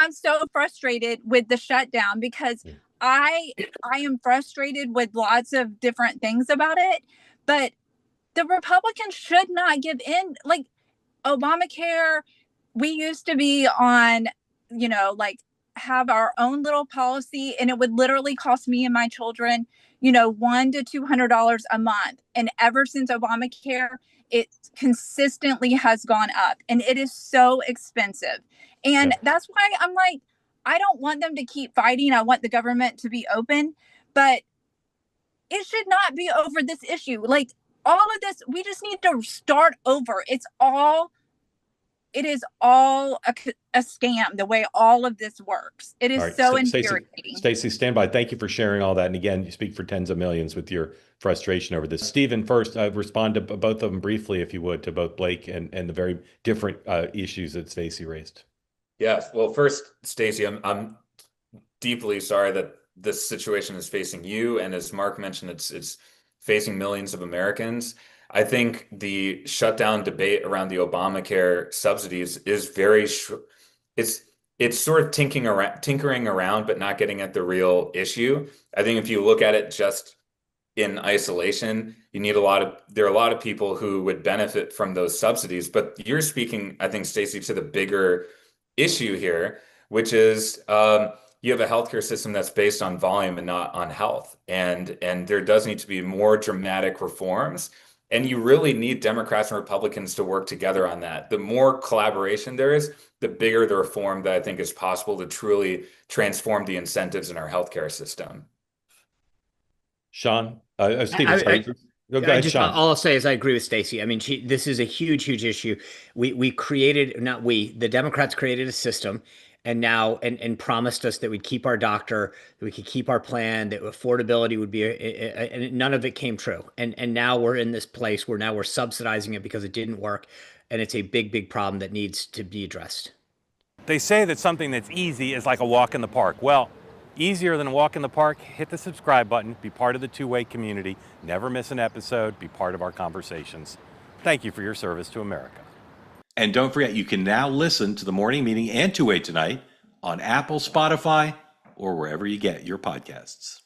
I'm so frustrated with the shutdown because I am frustrated with lots of different things about it, but the Republicans should not give in. Like Obamacare, we used to be on, like have our own little policy, and it would literally cost me and my children, $100 to $200 a month. And ever since Obamacare, it consistently has gone up, and it is so expensive. And Yep. that's why I'm like, I don't want them to keep fighting. I want the government to be open, but it should not be over this issue. Like all of this, we just need to start over. It is all a scam, the way all of this works. It All is right, so Stacey, infuriating. Stacey, stand by. Thank you for sharing all that. And again, you speak for tens of millions with your frustration over this. Stephen, first, respond to both of them briefly, if you would, to both Blake and the very different issues that Stacey raised. Yes. Well, first, Stacey, I'm deeply sorry that this situation is facing you, and as Mark mentioned, it's facing millions of Americans. I think the shutdown debate around the Obamacare subsidies is it's sort of tinkering around, but not getting at the real issue. I think if you look at it just in isolation, there are a lot of people who would benefit from those subsidies. But you're speaking, I think, Stacey, to the bigger issue here, which is you have a healthcare system that's based on volume and not on health. And there does need to be more dramatic reforms. And you really need Democrats and Republicans to work together on that. The more collaboration there is, the bigger the reform that I think is possible to truly transform the incentives in our healthcare system. Sean, Stephen, I, sorry. I, Go I ahead, just Sean. all I'll say is I agree with Stacey. I mean, this is a huge, huge issue. We created, not we, the Democrats created a system, and now and promised us that we'd keep our doctor, that we could keep our plan, that affordability would be, and none of it came true. And now we're in this place where now we're subsidizing it because it didn't work, and it's a big, big problem that needs to be addressed. They say that something that's easy is like a walk in the park. Well, easier than a walk in the park, hit the subscribe button, be part of the two-way community, never miss an episode, be part of our conversations. Thank you for your service to America. And don't forget, you can now listen to the morning meeting and Two-Way Tonight on Apple, Spotify, or wherever you get your podcasts.